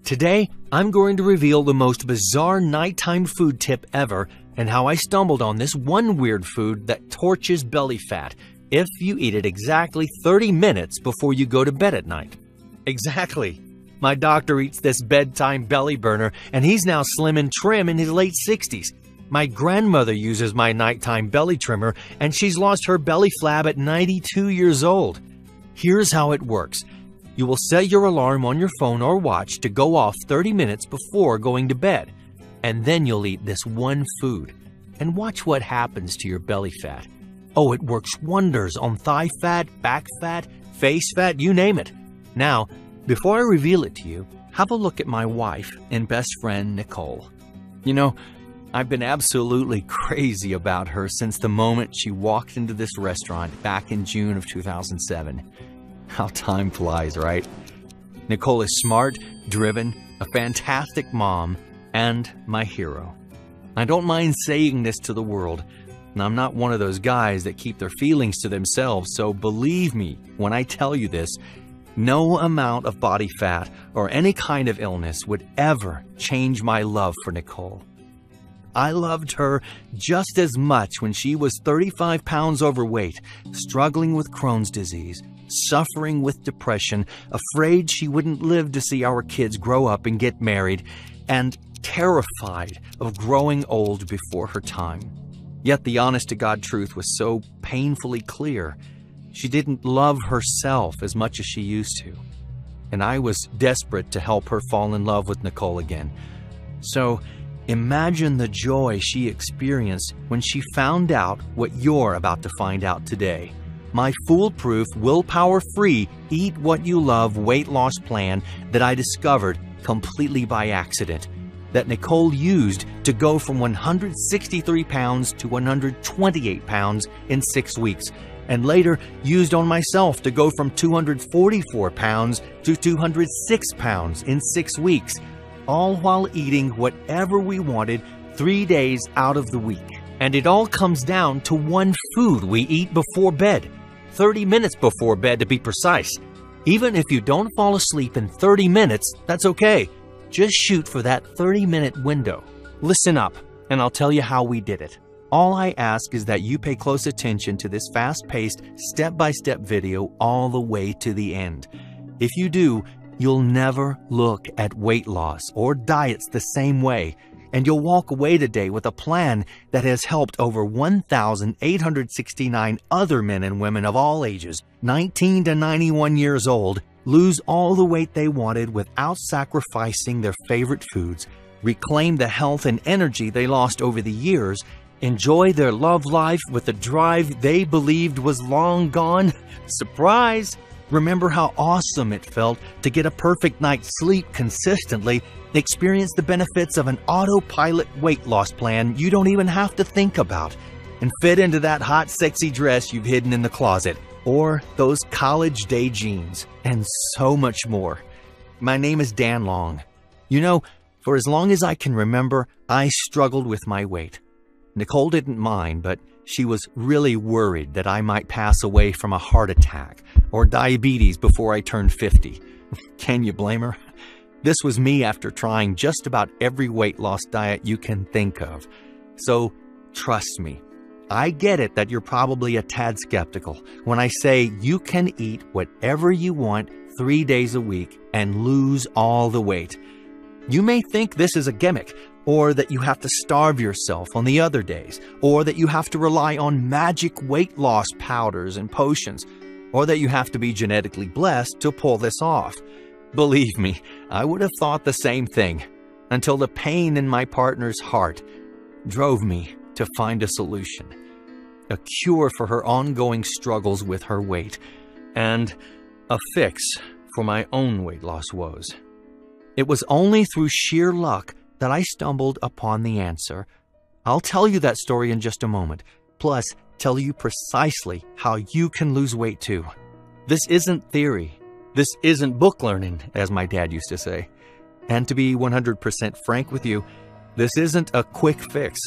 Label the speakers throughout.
Speaker 1: Today, I'm going to reveal the most bizarre nighttime food tip ever and how I stumbled on this one weird food that torches belly fat if you eat it exactly 30 minutes before you go to bed at night. Exactly. My doctor eats this bedtime belly burner and he's now slim and trim in his late 60s. My grandmother uses my nighttime belly trimmer and she's lost her belly flab at 92 years old. Here's how it works. You will set your alarm on your phone or watch to go off 30 minutes before going to bed. And then you'll eat this one food. And watch what happens to your belly fat. Oh, it works wonders on thigh fat, back fat, face fat, you name it. Now, before I reveal it to you, have a look at my wife and best friend, Nicole. You know, I've been absolutely crazy about her since the moment she walked into this restaurant back in June of 2007. How time flies, right? Nicole is smart, driven, a fantastic mom, and my hero. I don't mind saying this to the world, and I'm not one of those guys that keep their feelings to themselves, so believe me when I tell you this, no amount of body fat or any kind of illness would ever change my love for Nicole. I loved her just as much when she was 35 pounds overweight, struggling with Crohn's disease, suffering with depression, afraid she wouldn't live to see our kids grow up and get married, and terrified of growing old before her time. Yet the honest-to-God truth was so painfully clear. She didn't love herself as much as she used to. And I was desperate to help her fall in love with Nicole again. So imagine the joy she experienced when she found out what you're about to find out today. My foolproof, willpower-free, eat what you love weight loss plan that I discovered completely by accident, that Nicole used to go from 163 pounds to 128 pounds in 6 weeks, and later used on myself to go from 244 pounds to 206 pounds in 6 weeks, all while eating whatever we wanted 3 days out of the week. And it all comes down to one food we eat before bed, 30 minutes before bed to be precise. Even if you don't fall asleep in 30 minutes, that's okay. Just shoot for that 30-minute window. Listen up, and I'll tell you how we did it. All I ask is that you pay close attention to this fast-paced, step-by-step video all the way to the end. If you do, you'll never look at weight loss or diets the same way, and you'll walk away today with a plan that has helped over 1,869 other men and women of all ages, 19 to 91 years old, lose all the weight they wanted without sacrificing their favorite foods, reclaim the health and energy they lost over the years, enjoy their love life with a drive they believed was long gone. Surprise! Remember how awesome it felt to get a perfect night's sleep consistently, experience the benefits of an autopilot weight loss plan you don't even have to think about, and fit into that hot, sexy dress you've hidden in the closet, or those college day jeans, and so much more. My name is Dan Long. You know, for as long as I can remember, I struggled with my weight. Nicole didn't mind, but she was really worried that I might pass away from a heart attack or diabetes before I turned 50. Can you blame her? This was me after trying just about every weight loss diet you can think of. So trust me, I get it that you're probably a tad skeptical when I say you can eat whatever you want 3 days a week and lose all the weight. You may think this is a gimmick, or that you have to starve yourself on the other days, or that you have to rely on magic weight loss powders and potions, or that you have to be genetically blessed to pull this off. Believe me, I would have thought the same thing, until the pain in my partner's heart drove me to find a solution. A cure for her ongoing struggles with her weight, and a fix for my own weight loss woes. It was only through sheer luck that I stumbled upon the answer. I'll tell you that story in just a moment, plus tell you precisely how you can lose weight too. This isn't theory. This isn't book learning, as my dad used to say. And to be 100% frank with you, this isn't a quick fix.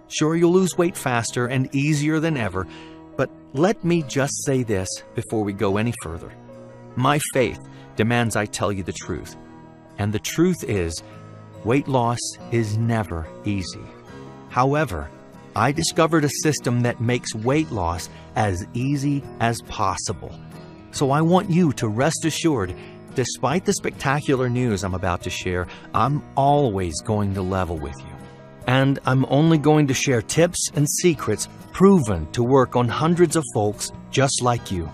Speaker 1: Sure, you'll lose weight faster and easier than ever, but let me just say this before we go any further. My faith demands I tell you the truth. And the truth is, weight loss is never easy. However, I discovered a system that makes weight loss as easy as possible. So I want you to rest assured, despite the spectacular news I'm about to share, I'm always going to level with you. And I'm only going to share tips and secrets proven to work on hundreds of folks just like you.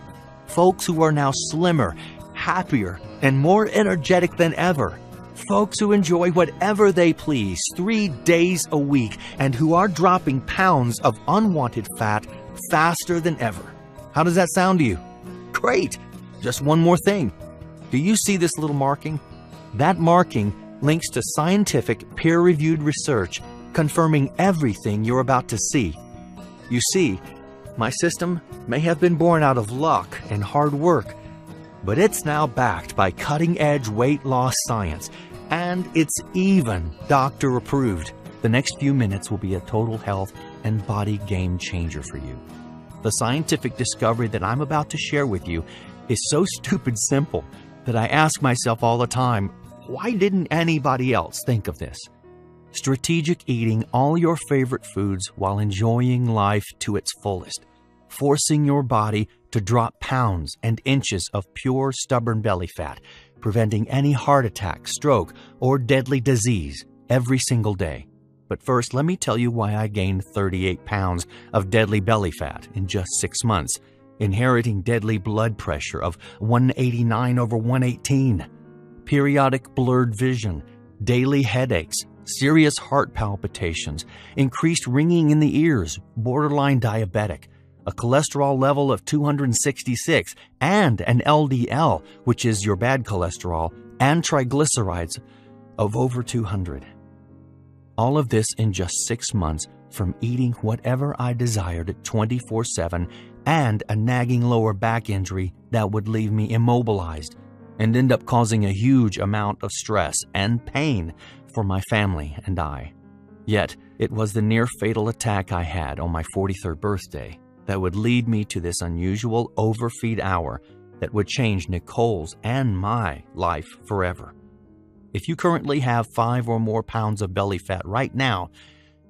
Speaker 1: Folks who are now slimmer, happier, and more energetic than ever. Folks who enjoy whatever they please 3 days a week and who are dropping pounds of unwanted fat faster than ever. How does that sound to you? Great! Just one more thing. Do you see this little marking? That marking links to scientific, peer-reviewed research confirming everything you're about to see. You see, my system may have been born out of luck and hard work, but it's now backed by cutting-edge weight loss science, and it's even doctor-approved. The next few minutes will be a total health and body game changer for you. The scientific discovery that I'm about to share with you is so stupid simple that I ask myself all the time, why didn't anybody else think of this? Strategic eating all your favorite foods while enjoying life to its fullest, forcing your body to drop pounds and inches of pure stubborn belly fat, preventing any heart attack, stroke, or deadly disease every single day. But first, let me tell you why I gained 38 pounds of deadly belly fat in just 6 months, inheriting deadly blood pressure of 189/118, periodic blurred vision, daily headaches, serious heart palpitations, increased ringing in the ears, borderline diabetic, a cholesterol level of 266, and an LDL, which is your bad cholesterol, and triglycerides of over 200. All of this in just 6 months from eating whatever I desired 24/7 and a nagging lower back injury that would leave me immobilized and end up causing a huge amount of stress and pain for my family and I. Yet, it was the near-fatal attack I had on my 43rd birthday that would lead me to this unusual overfeed hour that would change Nicole's and my life forever. If you currently have 5 or more pounds of belly fat right now,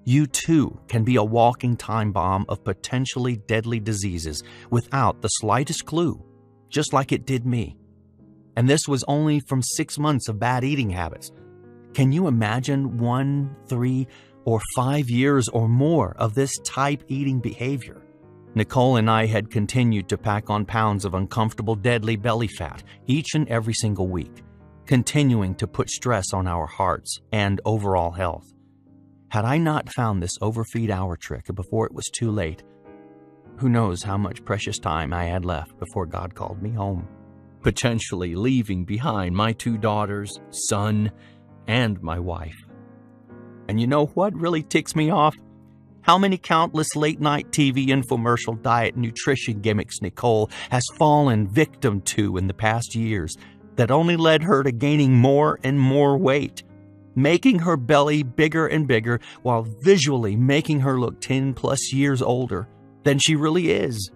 Speaker 1: you too can be a walking time bomb of potentially deadly diseases without the slightest clue, just like it did me. And this was only from 6 months of bad eating habits. Can you imagine 1, 3, or 5 years or more of this type eating behavior? Nicole and I had continued to pack on pounds of uncomfortable deadly belly fat each and every single week, continuing to put stress on our hearts and overall health. Had I not found this overfeed hour trick before it was too late, who knows how much precious time I had left before God called me home, potentially leaving behind my 2 daughters, son, and my wife. And you know what really ticks me off? How many countless late-night TV infomercial diet nutrition gimmicks Nicole has fallen victim to in the past years that only led her to gaining more and more weight, making her belly bigger and bigger while visually making her look 10+ years older than she really is.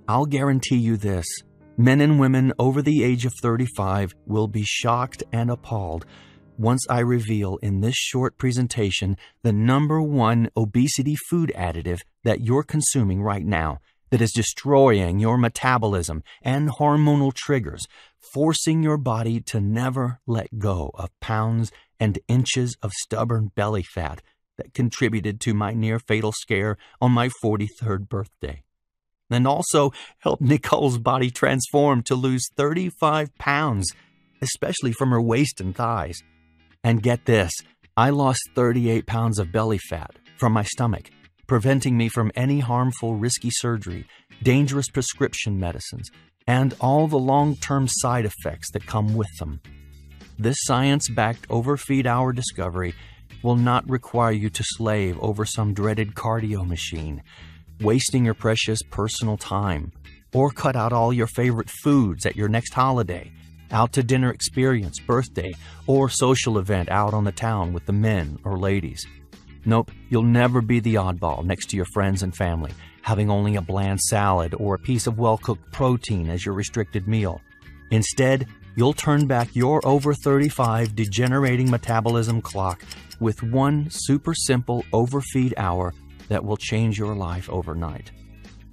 Speaker 1: I'll guarantee you this, men and women over the age of 35 will be shocked and appalled once I reveal in this short presentation the #1 obesity food additive that you're consuming right now that is destroying your metabolism and hormonal triggers, forcing your body to never let go of pounds and inches of stubborn belly fat that contributed to my near-fatal scare on my 43rd birthday. And also helped Nicole's body transform to lose 35 pounds, especially from her waist and thighs. And get this, I lost 38 pounds of belly fat from my stomach, preventing me from any harmful, risky surgery, dangerous prescription medicines, and all the long-term side effects that come with them. This science-backed overfeed hour discovery will not require you to slave over some dreaded cardio machine, wasting your precious personal time, or cut out all your favorite foods at your next holiday, out-to-dinner experience, birthday, or social event out on the town with the men or ladies. Nope, you'll never be the oddball next to your friends and family, having only a bland salad or a piece of well-cooked protein as your restricted meal. Instead, you'll turn back your over 35 degenerating metabolism clock with one super simple overfeed hour that will change your life overnight.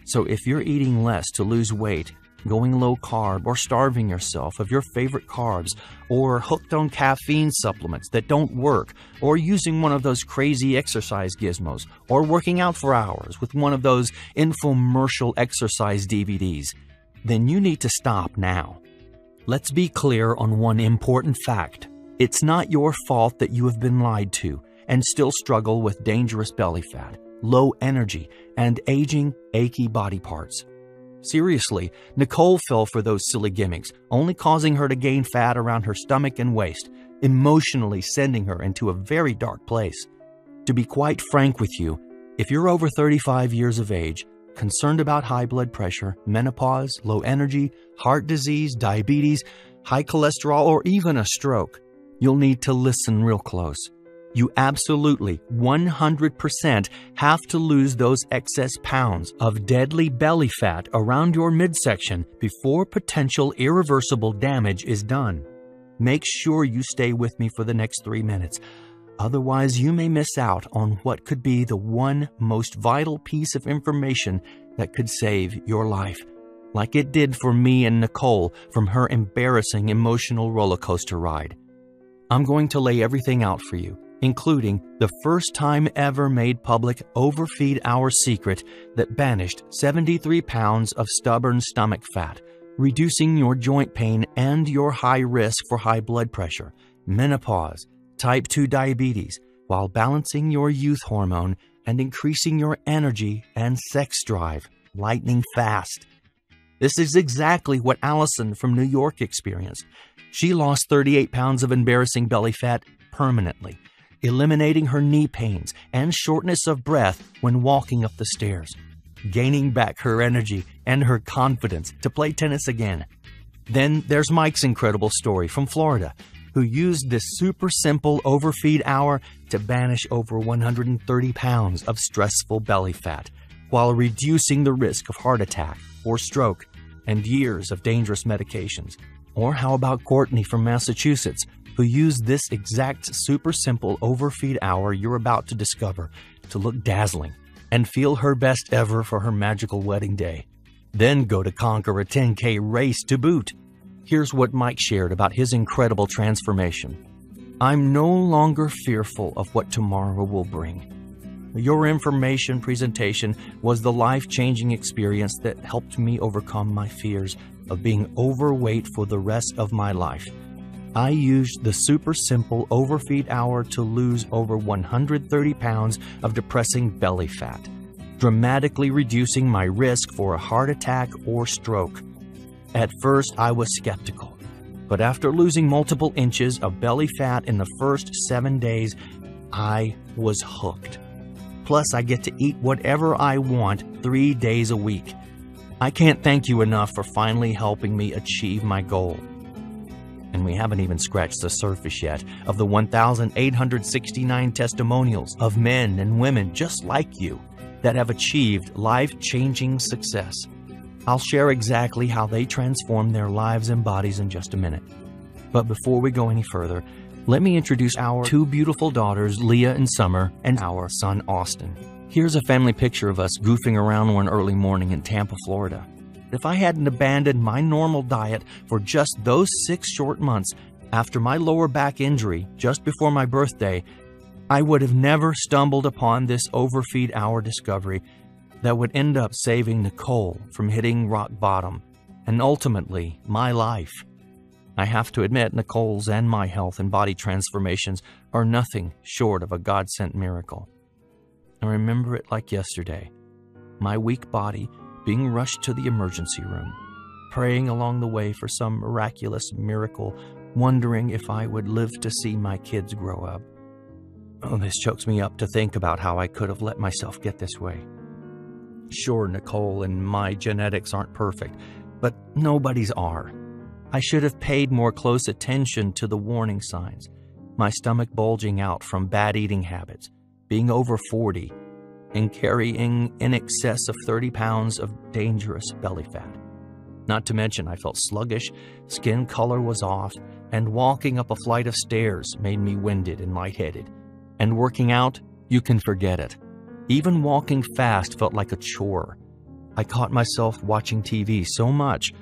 Speaker 1: So if you're eating less to lose weight, going low carb, or starving yourself of your favorite carbs, or hooked on caffeine supplements that don't work, or using one of those crazy exercise gizmos, or working out for hours with one of those infomercial exercise DVDs, then you need to stop now. Let's be clear on one important fact. It's not your fault that you have been lied to and still struggle with dangerous belly fat, low energy, and aging, achy body parts. Seriously, Nicole fell for those silly gimmicks, only causing her to gain fat around her stomach and waist, emotionally sending her into a very dark place. To be quite frank with you, if you're over 35 years of age, concerned about high blood pressure, menopause, low energy, heart disease, diabetes, high cholesterol, or even a stroke, you'll need to listen real close. You absolutely 100% have to lose those excess pounds of deadly belly fat around your midsection before potential irreversible damage is done. Make sure you stay with me for the next 3 minutes. Otherwise, you may miss out on what could be the one most vital piece of information that could save your life, like it did for me and Nicole from her embarrassing emotional roller coaster ride. I'm going to lay everything out for you, including the first time ever made public overfeed hour secret that banished 73 pounds of stubborn stomach fat, reducing your joint pain and your high risk for high blood pressure, menopause, type 2 diabetes, while balancing your youth hormone and increasing your energy and sex drive, lightning fast. This is exactly what Allison from New York experienced. She lost 38 pounds of embarrassing belly fat permanently, eliminating her knee pains and shortness of breath when walking up the stairs, gaining back her energy and her confidence to play tennis again. Then there's Mike's incredible story from Florida, who used this super simple overfeed hour to banish over 130 pounds of stressful belly fat, while reducing the risk of heart attack or stroke and years of dangerous medications. Or how about Courtney from Massachusetts, who used this exact super simple overfeed hour you're about to discover to look dazzling and feel her best ever for her magical wedding day. Then go to conquer a 10K race to boot. Here's what Mike shared about his incredible transformation. I'm no longer fearful of what tomorrow will bring. Your information presentation was the life-changing experience that helped me overcome my fears of being overweight for the rest of my life. I used the super simple overfeed hour to lose over 130 pounds of depressing belly fat, dramatically reducing my risk for a heart attack or stroke. At first, I was skeptical, but after losing multiple inches of belly fat in the first 7 days, I was hooked. Plus, I get to eat whatever I want 3 days a week. I can't thank you enough for finally helping me achieve my goal. And we haven't even scratched the surface yet of the 1,869 testimonials of men and women just like you that have achieved life-changing success. I'll share exactly how they transformed their lives and bodies in just a minute. But before we go any further, let me introduce our 2 beautiful daughters, Leah and Summer, and our son, Austin. Here's a family picture of us goofing around one early morning in Tampa, Florida. If I hadn't abandoned my normal diet for just those 6 short months after my lower back injury just before my birthday, I would have never stumbled upon this overfeed hour discovery that would end up saving Nicole from hitting rock bottom and ultimately my life. I have to admit, Nicole's and my health and body transformations are nothing short of a God-sent miracle. I remember it like yesterday, my weak body being rushed to the emergency room, praying along the way for some miraculous miracle, wondering if I would live to see my kids grow up. Oh, this chokes me up to think about how I could have let myself get this way. Sure, Nicole and my genetics aren't perfect, but nobody's are. I should have paid more close attention to the warning signs. My stomach bulging out from bad eating habits, being over 40, and carrying in excess of 30 pounds of dangerous belly fat. Not to mention I felt sluggish, skin color was off, and walking up a flight of stairs made me winded and lightheaded. And working out, you can forget it. Even walking fast felt like a chore. I caught myself watching TV so much,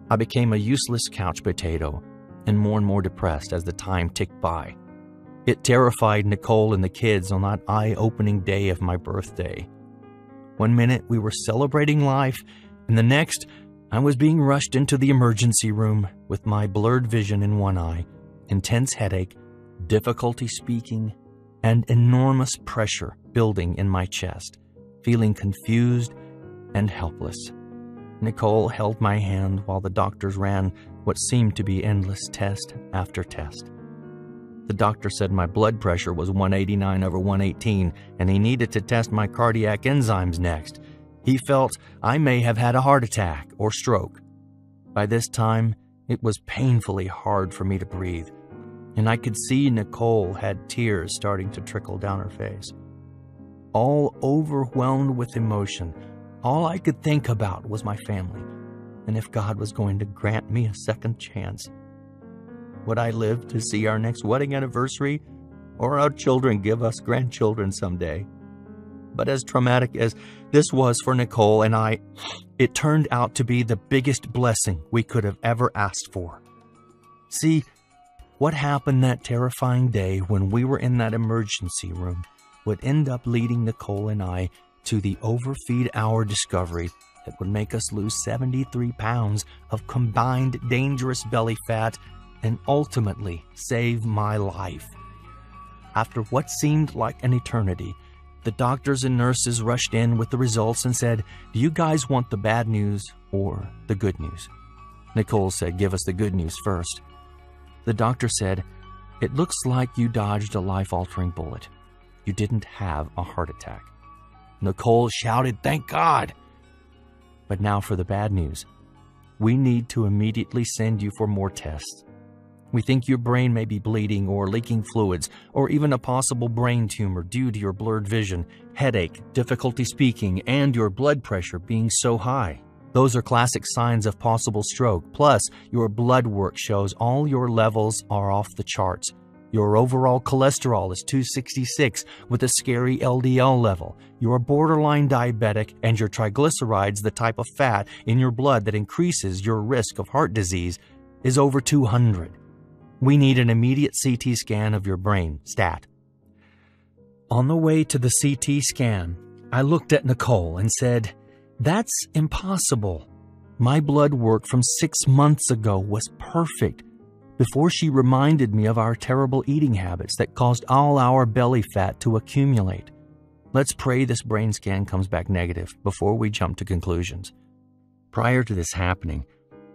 Speaker 1: I became a useless couch potato, and more depressed as the time ticked by. It terrified Nicole and the kids on that eye-opening day of my birthday. One minute we were celebrating life, and the next I was being rushed into the emergency room with my blurred vision in one eye, intense headache, difficulty speaking, and enormous pressure building in my chest, feeling confused and helpless. Nicole held my hand while the doctors ran what seemed to be endless test after test. The doctor said my blood pressure was 189/118 and he needed to test my cardiac enzymes next. He felt I may have had a heart attack or stroke. By this time, it was painfully hard for me to breathe, and I could see Nicole had tears starting to trickle down her face. All overwhelmed with emotion, all I could think about was my family, and if God was going to grant me a second chance. Would I live to see our next wedding anniversary, or our children give us grandchildren someday? But as traumatic as this was for Nicole and I, it turned out to be the biggest blessing we could have ever asked for. See, what happened that terrifying day when we were in that emergency room would end up leading Nicole and I to the overfeed hour discovery that would make us lose 73 pounds of combined dangerous belly fat and ultimately save my life. After what seemed like an eternity, the doctors and nurses rushed in with the results and said, "Do you guys want the bad news or the good news?" Nicole said, "Give us the good news first." The doctor said, "It looks like you dodged a life-altering bullet. You didn't have a heart attack." Nicole shouted, "Thank God!" But now for the bad news. We need to immediately send you for more tests. We think your brain may be bleeding or leaking fluids, or even a possible brain tumor due to your blurred vision, headache, difficulty speaking, and your blood pressure being so high. Those are classic signs of possible stroke. Plus, your blood work shows all your levels are off the charts. Your overall cholesterol is 266 with a scary LDL level. You are borderline diabetic, and your triglycerides, the type of fat in your blood that increases your risk of heart disease, is over 200. We need an immediate CT scan of your brain, stat. On the way to the CT scan, I looked at Nicole and said, "That's impossible. My blood work from 6 months ago was perfect," before she reminded me of our terrible eating habits that caused all our belly fat to accumulate. Let's pray this brain scan comes back negative before we jump to conclusions. Prior to this happening,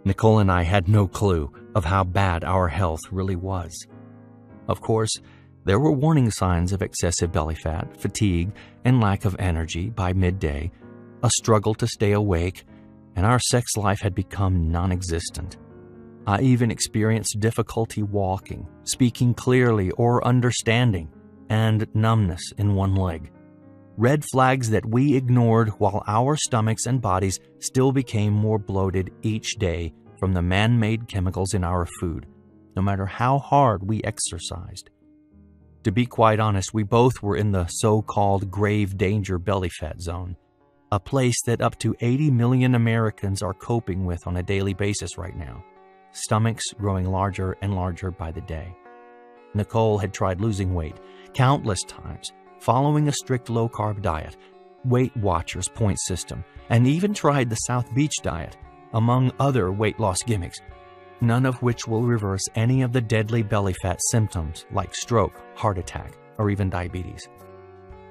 Speaker 1: Nicole and I had no clue of how bad our health really was. Of course, there were warning signs of excessive belly fat, fatigue, and lack of energy by midday, a struggle to stay awake, and our sex life had become non-existent. I even experienced difficulty walking, speaking clearly or understanding, and numbness in one leg. Red flags that we ignored while our stomachs and bodies still became more bloated each day from the man-made chemicals in our food, no matter how hard we exercised. To be quite honest, we both were in the so-called grave danger belly fat zone, a place that up to 80 million Americans are coping with on a daily basis right now, stomachs growing larger and larger by the day. Nicole had tried losing weight countless times, following a strict low-carb diet, Weight Watchers point system, and even tried the South Beach diet, among other weight loss gimmicks, none of which will reverse any of the deadly belly fat symptoms like stroke, heart attack, or even diabetes.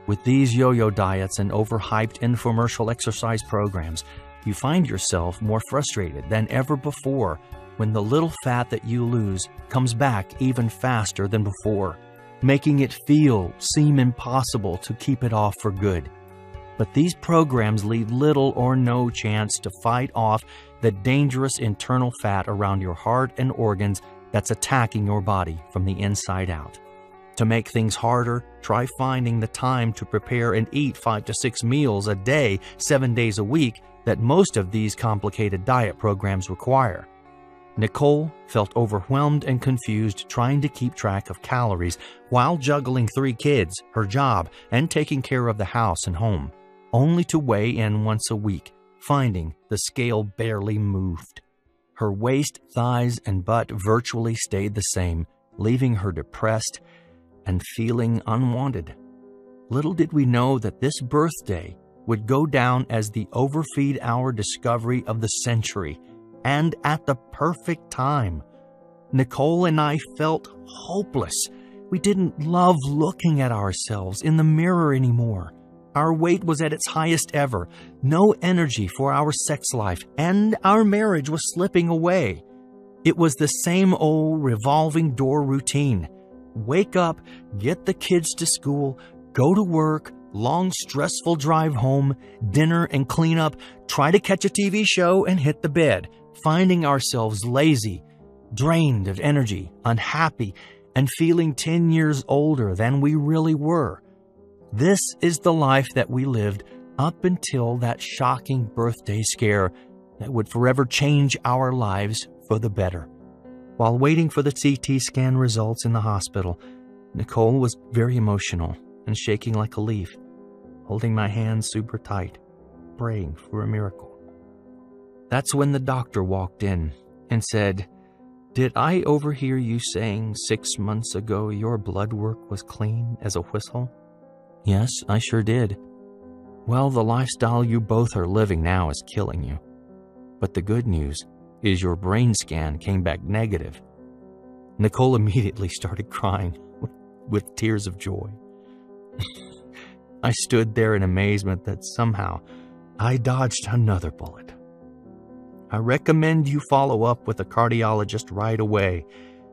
Speaker 1: With these yo-yo diets and overhyped infomercial exercise programs, you find yourself more frustrated than ever before when the little fat that you lose comes back even faster than before, making it seem impossible to keep it off for good. But these programs leave little or no chance to fight off the dangerous internal fat around your heart and organs that's attacking your body from the inside out. To make things harder, try finding the time to prepare and eat 5 to 6 meals a day, 7 days a week, that most of these complicated diet programs require. Nicole felt overwhelmed and confused trying to keep track of calories while juggling 3 kids, her job, and taking care of the house and home, only to weigh in once a week, finding the scale barely moved. Her waist, thighs, and butt virtually stayed the same, leaving her depressed and feeling unwanted. Little did we know that this birthday would go down as the overfeed hour discovery of the century, and at the perfect time. Nicole and I felt hopeless. We didn't love looking at ourselves in the mirror anymore. Our weight was at its highest ever, no energy for our sex life, and our marriage was slipping away. It was the same old revolving door routine. Wake up, get the kids to school, go to work, long stressful drive home, dinner and cleanup, try to catch a TV show and hit the bed, finding ourselves lazy, drained of energy, unhappy, and feeling 10 years older than we really were. This is the life that we lived up until that shocking birthday scare that would forever change our lives for the better. While waiting for the CT scan results in the hospital, Nicole was very emotional and shaking like a leaf, holding my hand super tight, praying for a miracle. That's when the doctor walked in and said, "Did I overhear you saying 6 months ago your blood work was clean as a whistle?" "Yes, I sure did." "Well, the lifestyle you both are living now is killing you. But the good news is your brain scan came back negative." Nicole immediately started crying with tears of joy. I stood there in amazement that somehow I dodged another bullet. "I recommend you follow up with a cardiologist right away.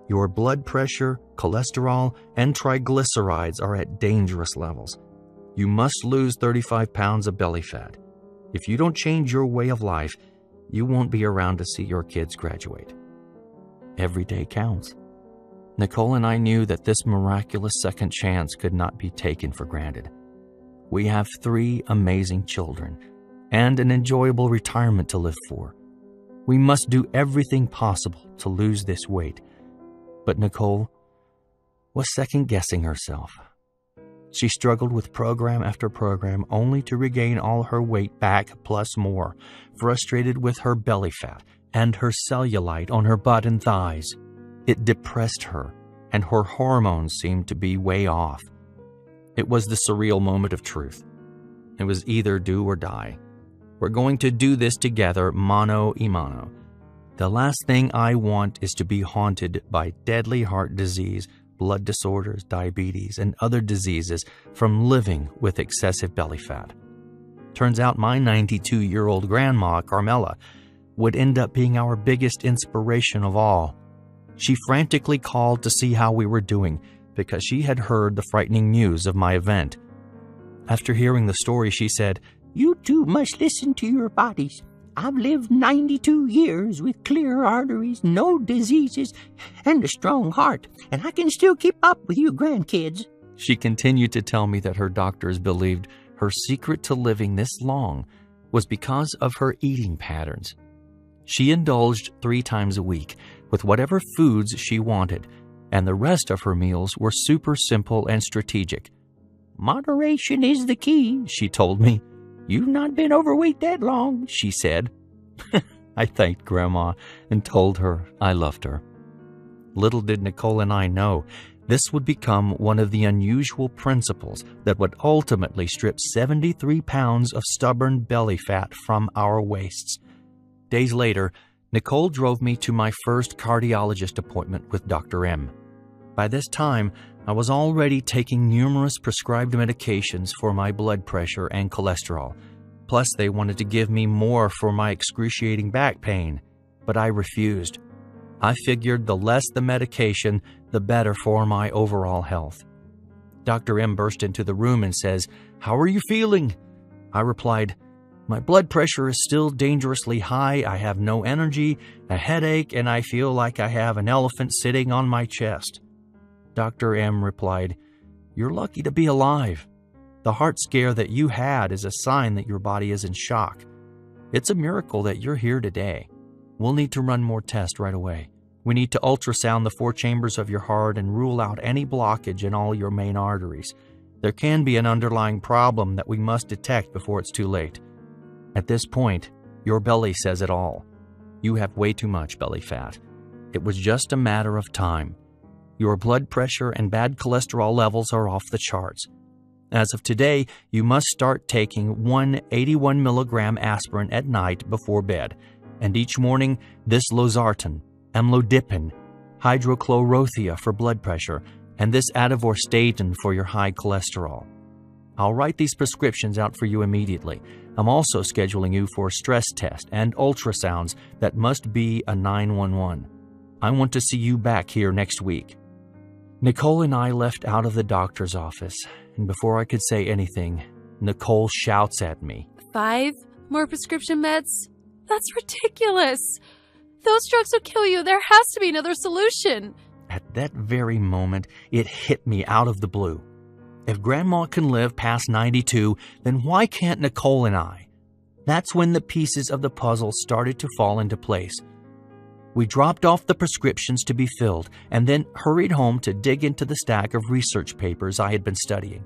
Speaker 1: Your blood pressure, cholesterol, and triglycerides are at dangerous levels. You must lose 35 pounds of belly fat. If you don't change your way of life, you won't be around to see your kids graduate." Every day counts. Nicole and I knew that this miraculous second chance could not be taken for granted. We have 3 amazing children and an enjoyable retirement to live for. We must do everything possible to lose this weight. But Nicole was second-guessing herself. She struggled with program after program only to regain all her weight back plus more, frustrated with her belly fat and her cellulite on her butt and thighs. It depressed her, and her hormones seemed to be way off. It was the surreal moment of truth. It was either do or die. We're going to do this together, mano a mano. The last thing I want is to be haunted by deadly heart disease, blood disorders, diabetes, and other diseases from living with excessive belly fat. Turns out my 92-year-old grandma, Carmela, would end up being our biggest inspiration of all. She frantically called to see how we were doing because she had heard the frightening news of my event. After hearing the story, she said, "You two must listen to your bodies. I've lived 92 years with clear arteries, no diseases, and a strong heart, and I can still keep up with you grandkids." She continued to tell me that her doctors believed her secret to living this long was because of her eating patterns. She indulged 3 times a week with whatever foods she wanted, and the rest of her meals were super simple and strategic. "Moderation is the key," she told me. "You've not been overweight that long," she said. I thanked Grandma and told her I loved her. Little did Nicole and I know this would become one of the unusual principles that would ultimately strip 73 pounds of stubborn belly fat from our waists. Days later, Nicole drove me to my first cardiologist appointment with Dr. M. By this time, I was already taking numerous prescribed medications for my blood pressure and cholesterol. Plus, they wanted to give me more for my excruciating back pain, but I refused. I figured the less the medication, the better for my overall health. Dr. M burst into the room and says, "How are you feeling?" I replied, "My blood pressure is still dangerously high, I have no energy, a headache, and I feel like I have an elephant sitting on my chest." Dr. M replied, "You're lucky to be alive. The heart scare that you had is a sign that your body is in shock. It's a miracle that you're here today. We'll need to run more tests right away. We need to ultrasound the 4 chambers of your heart and rule out any blockage in all your main arteries. There can be an underlying problem that we must detect before it's too late. At this point, your belly says it all. You have way too much belly fat. It was just a matter of time. Your blood pressure and bad cholesterol levels are off the charts. As of today, you must start taking 1 81 milligram aspirin at night before bed, and each morning this losartan, amlodipine, hydrochlorothia for blood pressure, and this atorvastatin for your high cholesterol. I'll write these prescriptions out for you immediately. I'm also scheduling you for a stress test and ultrasounds that must be a 911. I want to see you back here next week. Nicole and I left out of the doctor's office, and before I could say anything, Nicole shouts at me.
Speaker 2: 5 more prescription meds? That's ridiculous. Those drugs will kill you. There has to be another solution.
Speaker 1: At that very moment, it hit me out of the blue. If Grandma can live past 92, then why can't Nicole and I? That's when the pieces of the puzzle started to fall into place. We dropped off the prescriptions to be filled and then hurried home to dig into the stack of research papers I had been studying.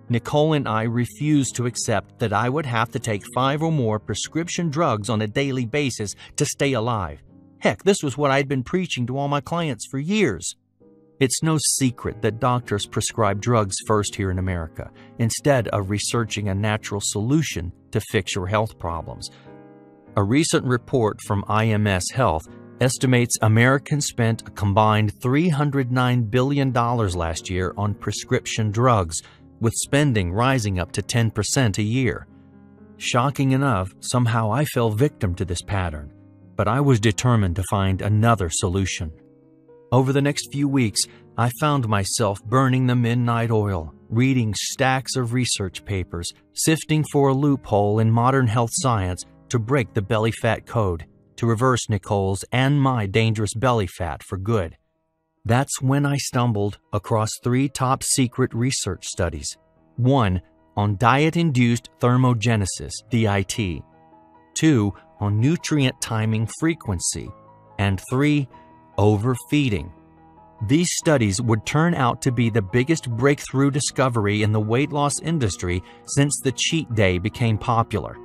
Speaker 1: Nicole and I refused to accept that I would have to take 5 or more prescription drugs on a daily basis to stay alive. Heck, this was what I'd been preaching to all my clients for years. It's no secret that doctors prescribe drugs first here in America, instead of researching a natural solution to fix your health problems. A recent report from IMS Health estimates Americans spent a combined $309 billion last year on prescription drugs, with spending rising up to 10% a year. Shocking enough, somehow I fell victim to this pattern, but I was determined to find another solution. Over the next few weeks, I found myself burning the midnight oil, reading stacks of research papers, sifting for a loophole in modern health science to break the belly fat code, to reverse Nicole's and my dangerous belly fat for good. That's when I stumbled across 3 top-secret research studies. 1 on diet-induced thermogenesis, DIT. 2 on nutrient timing frequency. And 3, overfeeding. These studies would turn out to be the biggest breakthrough discovery in the weight loss industry since the cheat day became popular.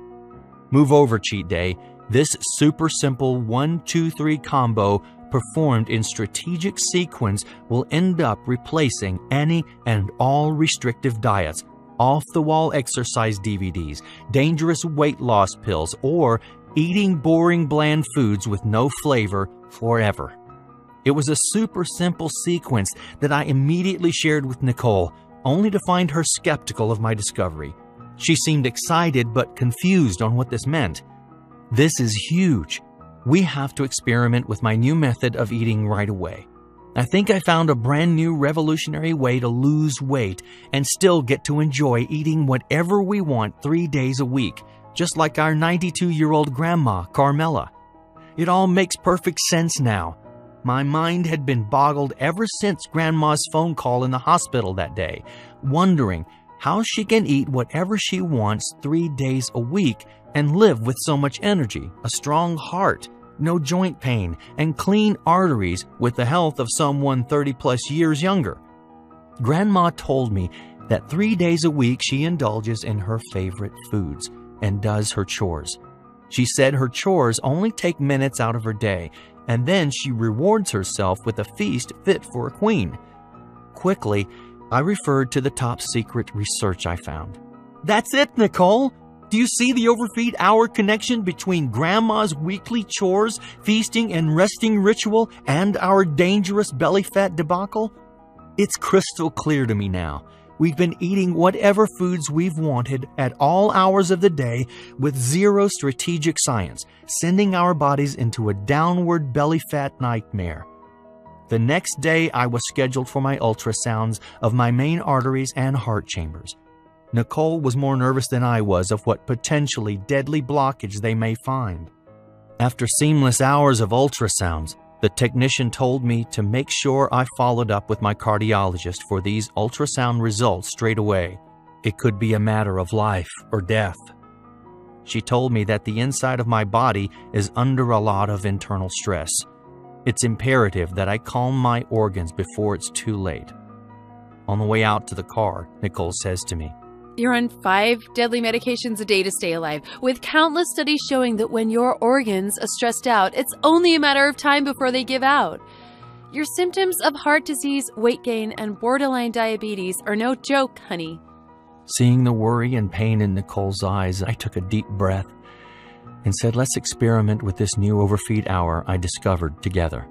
Speaker 1: Move over, cheat day. This super simple 1-2-3 combo performed in strategic sequence will end up replacing any and all restrictive diets, off-the-wall exercise DVDs, dangerous weight loss pills, or eating boring bland foods with no flavor forever. It was a super simple sequence that I immediately shared with Nicole, only to find her skeptical of my discovery. She seemed excited but confused on what this meant. This is huge. We have to experiment with my new method of eating right away. I think I found a brand new revolutionary way to lose weight and still get to enjoy eating whatever we want 3 days a week, just like our 92-year-old grandma, Carmela. It all makes perfect sense now. My mind had been boggled ever since Grandma's phone call in the hospital that day, wondering how she can eat whatever she wants 3 days a week and live with so much energy, a strong heart, no joint pain, and clean arteries with the health of someone 30-plus years younger. Grandma told me that 3 days a week she indulges in her favorite foods and does her chores. She said her chores only take minutes out of her day, and then she rewards herself with a feast fit for a queen. Quickly, I referred to the top-secret research I found. That's it, Nicole! Do you see the overfeed hour connection between Grandma's weekly chores, feasting and resting ritual, and our dangerous belly fat debacle? It's crystal clear to me now. We've been eating whatever foods we've wanted at all hours of the day with zero strategic science, sending our bodies into a downward belly fat nightmare. The next day, I was scheduled for my ultrasounds of my main arteries and heart chambers. Nicole was more nervous than I was of what potentially deadly blockage they may find. After seamless hours of ultrasounds, the technician told me to make sure I followed up with my cardiologist for these ultrasound results straight away. It could be a matter of life or death. She told me that the inside of my body is under a lot of internal stress. It's imperative that I calm my organs before it's too late. On the way out to the car, Nicole says to me,
Speaker 2: You're on 5 deadly medications a day to stay alive, with countless studies showing that when your organs are stressed out, it's only a matter of time before they give out. Your symptoms of heart disease, weight gain, and borderline diabetes are no joke, honey.
Speaker 1: Seeing the worry and pain in Nicole's eyes, I took a deep breath and said, let's experiment with this new overfeed hour I discovered together.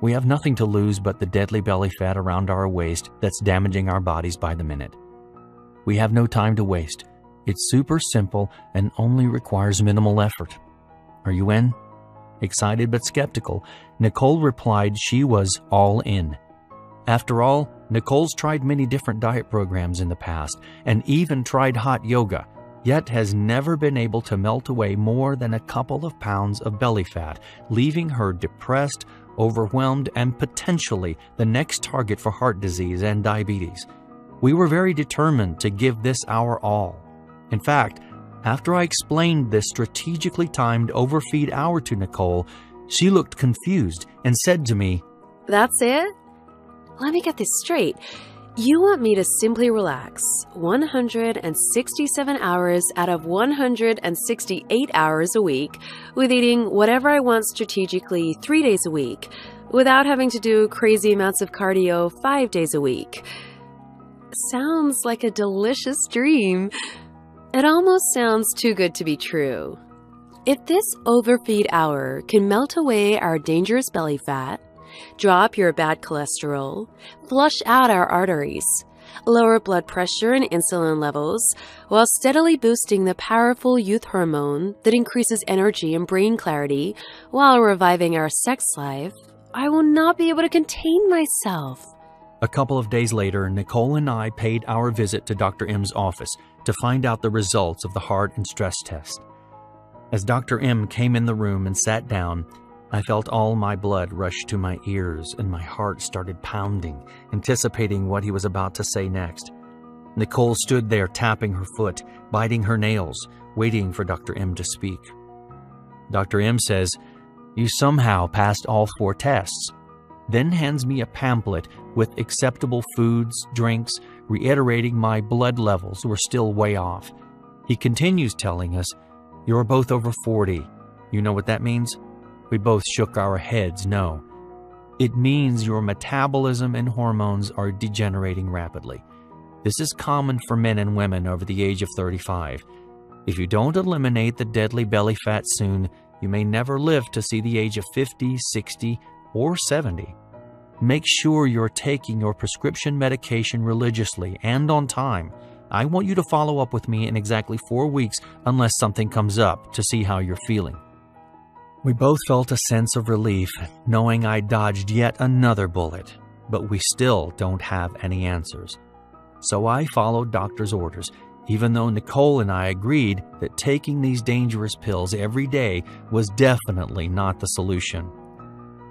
Speaker 1: We have nothing to lose but the deadly belly fat around our waist that's damaging our bodies by the minute. We have no time to waste. It's super simple and only requires minimal effort. Are you in? Excited but skeptical, Nicole replied she was all in. After all, Nicole's tried many different diet programs in the past and even tried hot yoga, yet has never been able to melt away more than a couple of pounds of belly fat, leaving her depressed, overwhelmed, and potentially the next target for heart disease and diabetes. We were very determined to give this our all. In fact, after I explained this strategically timed overfeed hour to Nicole, she looked confused and said to me,
Speaker 2: That's it? Let me get this straight. You want me to simply relax 167 hours out of 168 hours a week with eating whatever I want strategically 3 days a week without having to do crazy amounts of cardio 5 days a week. Sounds like a delicious dream. It almost sounds too good to be true. If this overfeed hour can melt away our dangerous belly fat, drop your bad cholesterol, flush out our arteries, lower blood pressure and insulin levels, while steadily boosting the powerful youth hormone that increases energy and brain clarity while reviving our sex life, I will not be able to contain myself.
Speaker 1: A couple of days later, Nicole and I paid our visit to Dr. M's office to find out the results of the heart and stress test. As Dr. M came in the room and sat down, I felt all my blood rush to my ears and my heart started pounding, anticipating what he was about to say next. Nicole stood there tapping her foot, biting her nails, waiting for Dr. M to speak. Dr. M says, "You somehow passed all 4 tests," then hands me a pamphlet with acceptable foods, drinks, reiterating my blood levels were still way off. He continues telling us, "You're both over 40. You know what that means?" We both shook our heads no. It means your metabolism and hormones are degenerating rapidly. This is common for men and women over the age of 35. If you don't eliminate the deadly belly fat soon, you may never live to see the age of 50, 60, or 70. Make sure you're taking your prescription medication religiously and on time. I want you to follow up with me in exactly 4 weeks unless something comes up to see how you're feeling. We both felt a sense of relief, knowing I dodged yet another bullet, but we still don't have any answers. So I followed doctor's orders, even though Nicole and I agreed that taking these dangerous pills every day was definitely not the solution.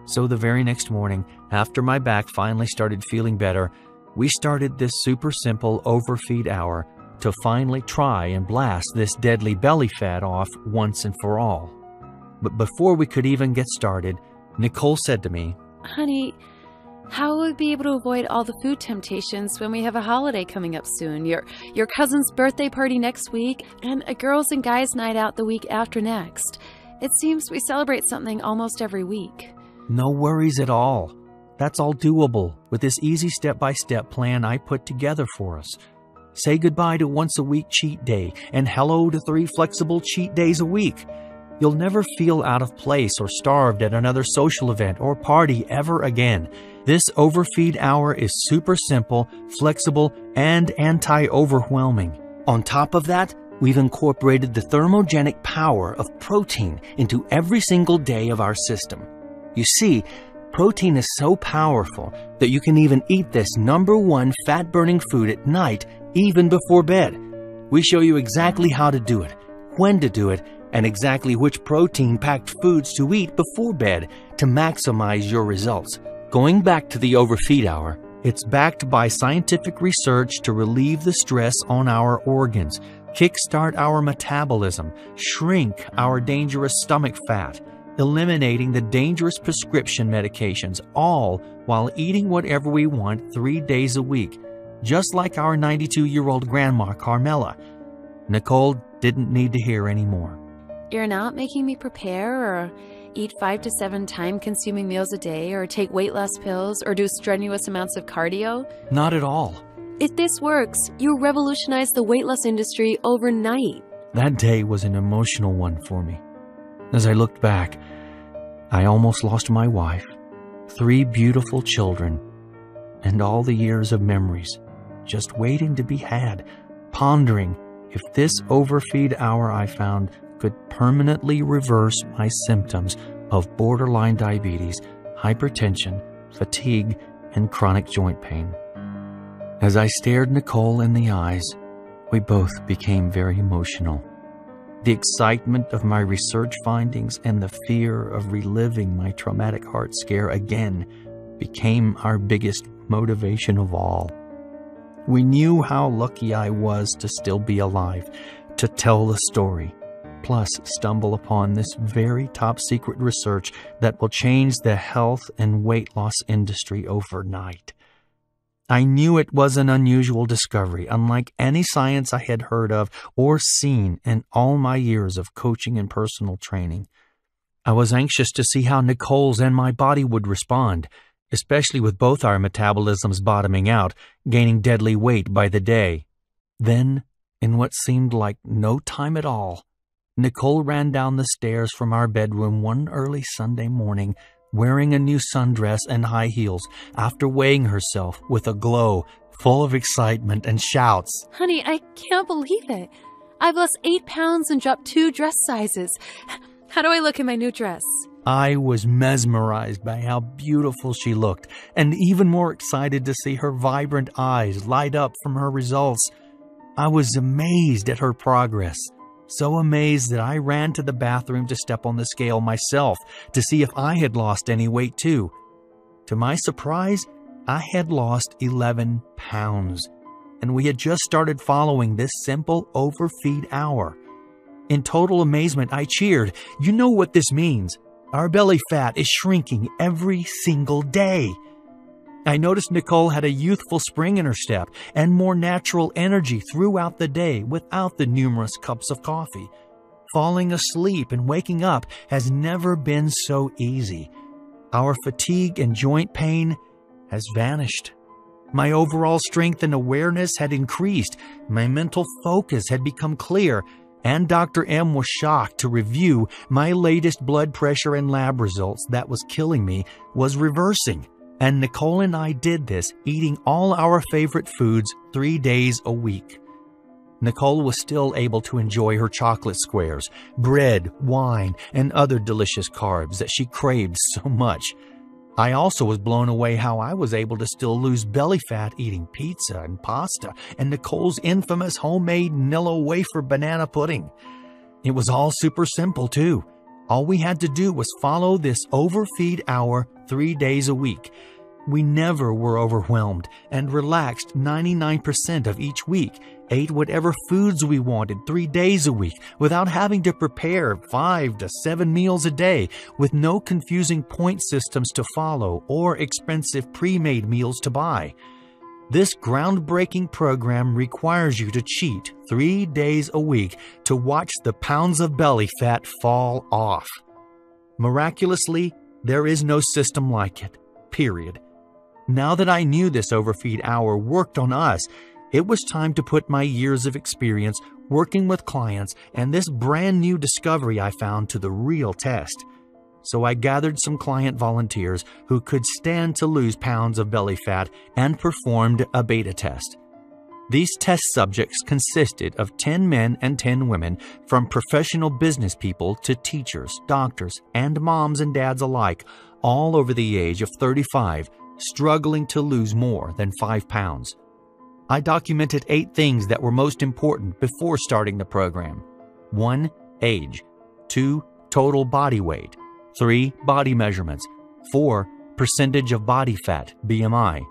Speaker 1: So the very next morning, after my back finally started feeling better, we started this super simple overfeed hour to finally try and blast this deadly belly fat off once and for all. But before we could even get started, Nicole said to me,
Speaker 2: Honey, how will we be able to avoid all the food temptations when we have a holiday coming up soon? Your cousin's birthday party next week and a girls and guys night out the week after next. It seems we celebrate something almost every week.
Speaker 1: "No worries at all. That's all doable with this easy step-by-step plan I put together for us. Say goodbye to once-a-week cheat day and hello to 3 flexible cheat days a week. You'll never feel out of place or starved at another social event or party ever again. This overfeed hour is super simple, flexible, and anti-overwhelming. On top of that, we've incorporated the thermogenic power of protein into every single day of our system. You see, protein is so powerful that you can even eat this #1 fat-burning food at night, even before bed. We show you exactly how to do it, when to do it, and exactly which protein-packed foods to eat before bed to maximize your results. Going back to the overfeed hour, it's backed by scientific research to relieve the stress on our organs, kickstart our metabolism, shrink our dangerous stomach fat, eliminating the dangerous prescription medications, all while eating whatever we want 3 days a week, just like our 92-year-old grandma, Carmela. Nicole didn't need to hear any more.
Speaker 2: You're not making me prepare or eat 5 to 7 time-consuming meals a day or take weight loss pills or do strenuous amounts of cardio?
Speaker 1: Not at all.
Speaker 2: If this works, you revolutionize the weight loss industry overnight.
Speaker 1: That day was an emotional one for me. As I looked back, I almost lost my wife, 3 beautiful children, and all the years of memories just waiting to be had, pondering if this overfeed hour I found could permanently reverse my symptoms of borderline diabetes, hypertension, fatigue, and chronic joint pain. As I stared Nicole in the eyes, we both became very emotional. The excitement of my research findings and the fear of reliving my traumatic heart scare again became our biggest motivation of all. We knew how lucky I was to still be alive, to tell the story, plus stumble upon this very top-secret research that will change the health and weight loss industry overnight. I knew it was an unusual discovery, unlike any science I had heard of or seen in all my years of coaching and personal training. I was anxious to see how Nicole's and my body would respond, especially with both our metabolisms bottoming out, gaining deadly weight by the day. Then, in what seemed like no time at all, Nicole ran down the stairs from our bedroom one early Sunday morning, wearing a new sundress and high heels, after weighing herself with a glow full of excitement and shouts.
Speaker 2: Honey, I can't believe it. I've lost 8 pounds and dropped 2 dress sizes. How do I look in my new dress?
Speaker 1: I was mesmerized by how beautiful she looked, and even more excited to see her vibrant eyes light up from her results. I was amazed at her progress. So amazed that I ran to the bathroom to step on the scale myself to see if I had lost any weight too. To my surprise, I had lost 11 pounds, and we had just started following this simple overfeed hour. In total amazement, I cheered. You know what this means. Our belly fat is shrinking every single day. I noticed Nicole had a youthful spring in her step and more natural energy throughout the day without the numerous cups of coffee. Falling asleep and waking up has never been so easy. Our fatigue and joint pain has vanished. My overall strength and awareness had increased. My mental focus had become clear, and Dr. M was shocked to review my latest blood pressure and lab results that was killing me was reversing. And Nicole and I did this, eating all our favorite foods 3 days a week. Nicole was still able to enjoy her chocolate squares, bread, wine, and other delicious carbs that she craved so much. I also was blown away how I was able to still lose belly fat eating pizza and pasta and Nicole's infamous homemade Nilla wafer banana pudding. It was all super simple too. All we had to do was follow this overfeed hour 3 days a week. We never were overwhelmed and relaxed 99% of each week, ate whatever foods we wanted 3 days a week without having to prepare 5 to 7 meals a day, with no confusing point systems to follow or expensive pre-made meals to buy. This groundbreaking program requires you to cheat 3 days a week to watch the pounds of belly fat fall off. Miraculously, there is no system like it, period. Now that I knew this overfeed hour worked on us, it was time to put my years of experience working with clients and this brand new discovery I found to the real test. So I gathered some client volunteers who could stand to lose pounds of belly fat and performed a beta test. These test subjects consisted of 10 men and 10 women, from professional business people to teachers, doctors, and moms and dads alike, all over the age of 35, struggling to lose more than 5 pounds. I documented 8 things that were most important before starting the program. 1. Age. 2. Total body weight. 3. Body measurements. 4. Percentage of body fat, BMI.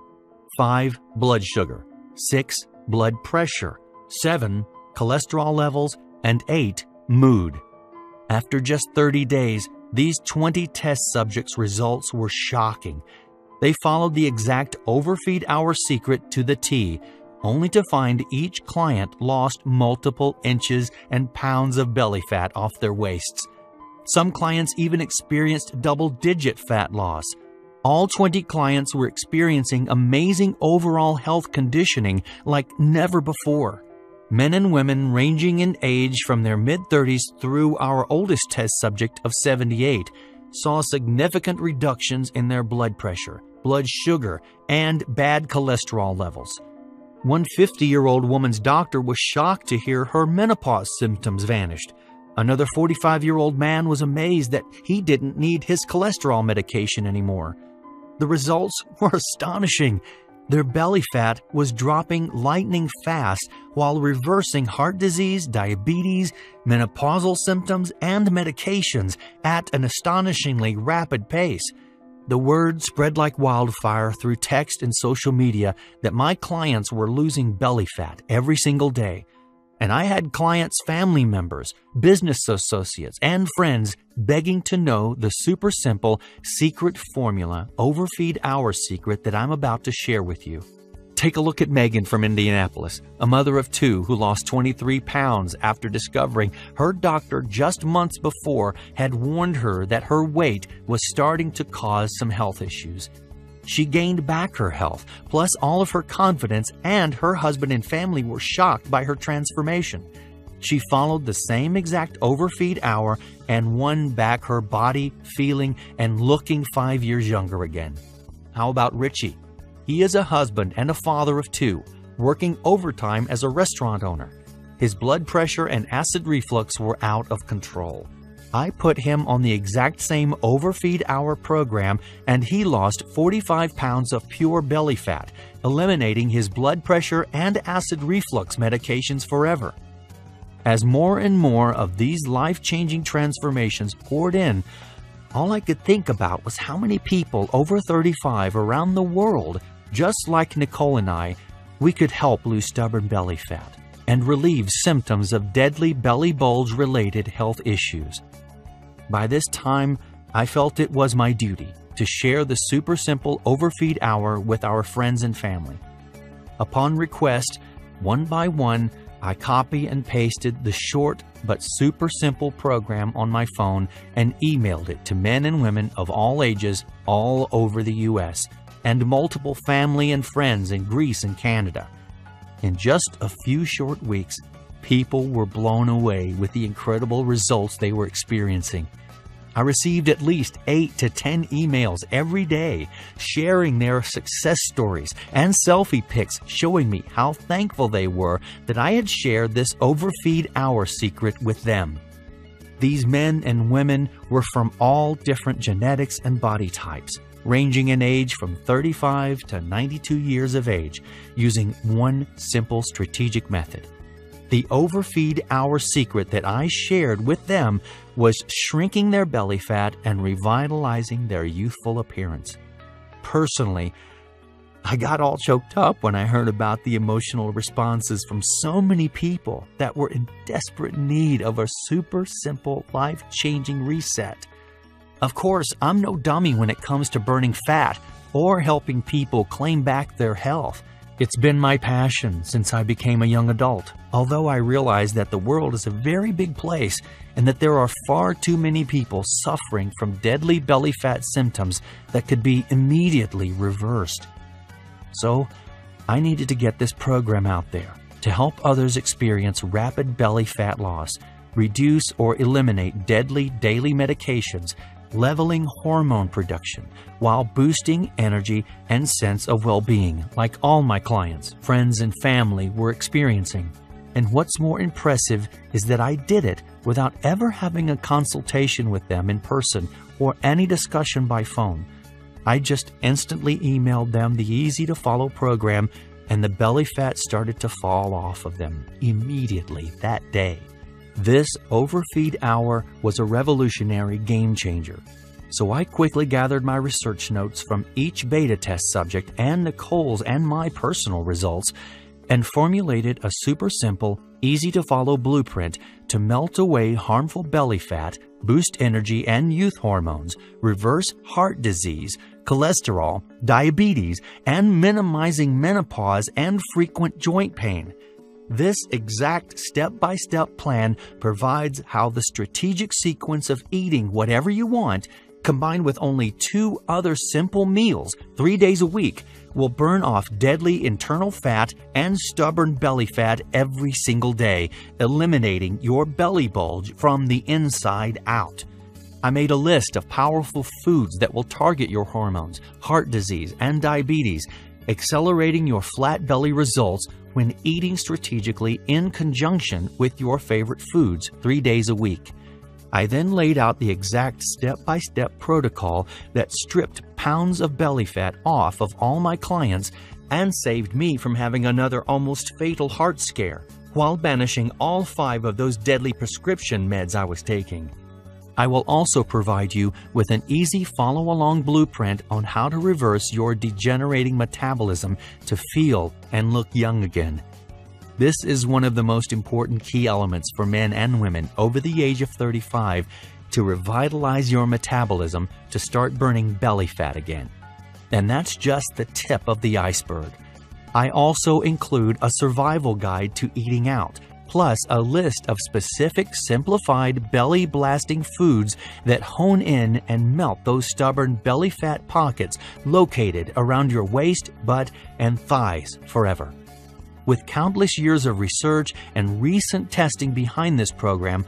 Speaker 1: 5. Blood sugar. 6. Blood pressure. 7. cholesterol levels, and 8, mood. After just 30 days, these 20 test subjects' results were shocking. They followed the exact overfeed hour secret to the T, only to find each client lost multiple inches and pounds of belly fat off their waists. Some clients even experienced double-digit fat loss. All 20 clients were experiencing amazing overall health conditioning like never before. Men and women ranging in age from their mid-30s through our oldest test subject of 78 saw significant reductions in their blood pressure, blood sugar, and bad cholesterol levels. One 50-year-old woman's doctor was shocked to hear her menopause symptoms vanished. Another 45-year-old man was amazed that he didn't need his cholesterol medication anymore. The results were astonishing. Their belly fat was dropping lightning fast while reversing heart disease, diabetes, menopausal symptoms, and medications at an astonishingly rapid pace. The word spread like wildfire through text and social media that my clients were losing belly fat every single day. And I had clients' family members, business associates, and friends begging to know the super simple secret formula, overfeed hour secret that I'm about to share with you. Take a look at Megan from Indianapolis, a mother of 2 who lost 23 pounds after discovering her doctor just months before had warned her that her weight was starting to cause some health issues. She gained back her health, plus all of her confidence, and her husband and family were shocked by her transformation. She followed the same exact overfeed hour and won back her body, feeling, and looking 5 years younger again. How about Richie? He is a husband and a father of 2, working overtime as a restaurant owner. His blood pressure and acid reflux were out of control. I put him on the exact same overfeed hour program, and he lost 45 pounds of pure belly fat, eliminating his blood pressure and acid reflux medications forever. As more and more of these life-changing transformations poured in, all I could think about was how many people over 35 around the world, just like Nicole and I, we could help lose stubborn belly fat and relieve symptoms of deadly belly bulge-related health issues. By this time, I felt it was my duty to share the super simple overfeed hour with our friends and family. Upon request, one by one, I copy and pasted the short but super simple program on my phone and emailed it to men and women of all ages all over the U.S. and multiple family and friends in Greece and Canada. In just a few short weeks, people were blown away with the incredible results they were experiencing. I received at least 8 to 10 emails every day sharing their success stories and selfie pics showing me how thankful they were that I had shared this overfeed hour secret with them. These men and women were from all different genetics and body types, ranging in age from 35 to 92 years of age, using one simple strategic method. The overfeed hour secret that I shared with them was shrinking their belly fat and revitalizing their youthful appearance. Personally, I got all choked up when I heard about the emotional responses from so many people that were in desperate need of a super simple, life-changing reset. Of course, I'm no dummy when it comes to burning fat or helping people claim back their health. It's been my passion since I became a young adult, although I realize that the world is a very big place and that there are far too many people suffering from deadly belly fat symptoms that could be immediately reversed. So, I needed to get this program out there to help others experience rapid belly fat loss, reduce or eliminate deadly daily medications, leveling hormone production, while boosting energy and sense of well-being like all my clients, friends, and family were experiencing. And what's more impressive is that I did it without ever having a consultation with them in person or any discussion by phone. I just instantly emailed them the easy-to-follow program, and the belly fat started to fall off of them immediately that day. This overfeed hour was a revolutionary game changer. So I quickly gathered my research notes from each beta test subject and Nicole's and my personal results and formulated a super simple, easy-to-follow blueprint to melt away harmful belly fat, boost energy and youth hormones, reverse heart disease, cholesterol, diabetes, and minimizing menopause and frequent joint pain. This exact step-by-step plan provides how the strategic sequence of eating whatever you want, combined with only 2 other simple meals 3 days a week, will burn off deadly internal fat and stubborn belly fat every single day, eliminating your belly bulge from the inside out. I made a list of powerful foods that will target your hormones, heart disease, and diabetes, accelerating your flat belly results when eating strategically in conjunction with your favorite foods 3 days a week. I then laid out the exact step-by-step protocol that stripped pounds of belly fat off of all my clients and saved me from having another almost fatal heart scare, while banishing all 5 of those deadly prescription meds I was taking. I will also provide you with an easy follow-along blueprint on how to reverse your degenerating metabolism to feel and look young again. This is one of the most important key elements for men and women over the age of 35 to revitalize your metabolism to start burning belly fat again. And that's just the tip of the iceberg. I also include a survival guide to eating out, plus a list of specific simplified belly-blasting foods that hone in and melt those stubborn belly fat pockets located around your waist, butt, and thighs forever. With countless years of research and recent testing behind this program,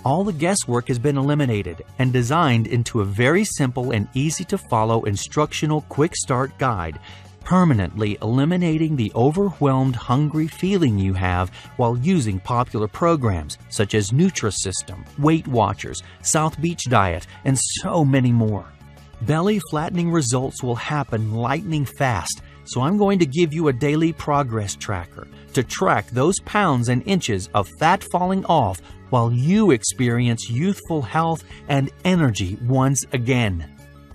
Speaker 1: all the guesswork has been eliminated and designed into a very simple and easy-to-follow instructional quick start guide, permanently eliminating the overwhelmed, hungry feeling you have while using popular programs such as Nutrisystem, Weight Watchers, South Beach Diet, and so many more. Belly flattening results will happen lightning fast, so I'm going to give you a daily progress tracker to track those pounds and inches of fat falling off while you experience youthful health and energy once again.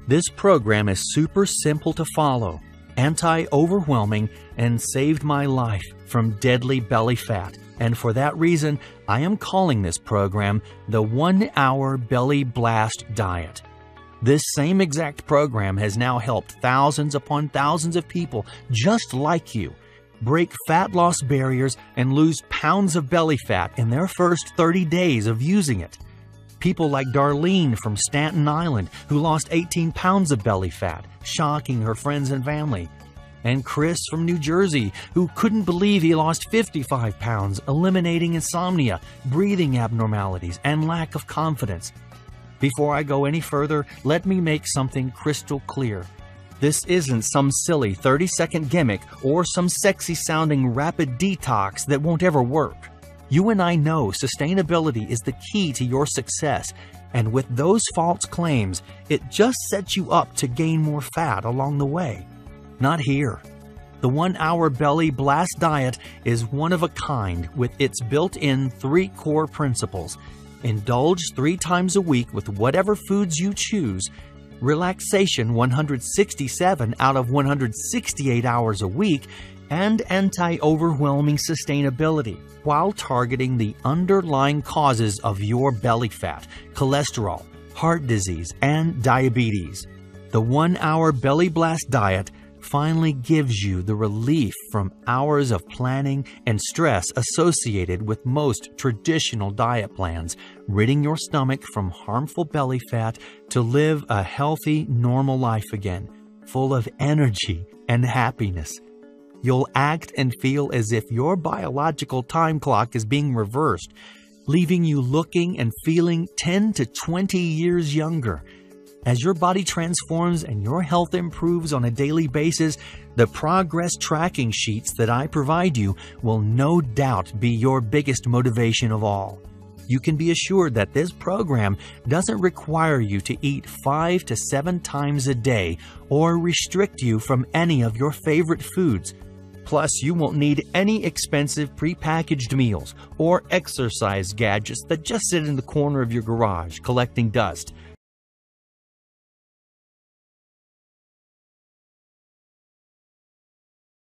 Speaker 1: This program is super simple to follow, anti-overwhelming, and saved my life from deadly belly fat. And for that reason, I am calling this program the 1 Hour Belly Blast Diet. This same exact program has now helped thousands upon thousands of people just like you break fat loss barriers and lose pounds of belly fat in their first 30 days of using it. People like Darlene from Staten Island, who lost 18 pounds of belly fat, shocking her friends and family. And Chris from New Jersey, who couldn't believe he lost 55 pounds, eliminating insomnia, breathing abnormalities, and lack of confidence. Before I go any further, let me make something crystal clear. This isn't some silly 30-second gimmick or some sexy-sounding rapid detox that won't ever work. You and I know sustainability is the key to your success, and with those false claims, it just sets you up to gain more fat along the way. Not here. The 1 Hour Belly Blast Diet is one of a kind with its built-in 3 core principles. Indulge 3 times a week with whatever foods you choose, relaxation 167 out of 168 hours a week, and anti-overwhelming sustainability, while targeting the underlying causes of your belly fat, cholesterol, heart disease, and diabetes. The 1 Hour Belly Blast Diet finally gives you the relief from hours of planning and stress associated with most traditional diet plans, ridding your stomach from harmful belly fat to live a healthy, normal life again, full of energy and happiness. You'll act and feel as if your biological time clock is being reversed, leaving you looking and feeling 10 to 20 years younger. As your body transforms and your health improves on a daily basis, the progress tracking sheets that I provide you will no doubt be your biggest motivation of all. You can be assured that this program doesn't require you to eat 5 to 7 times a day or restrict you from any of your favorite foods. Plus, you won't need any expensive prepackaged meals or exercise gadgets that just sit in the corner of your garage collecting dust.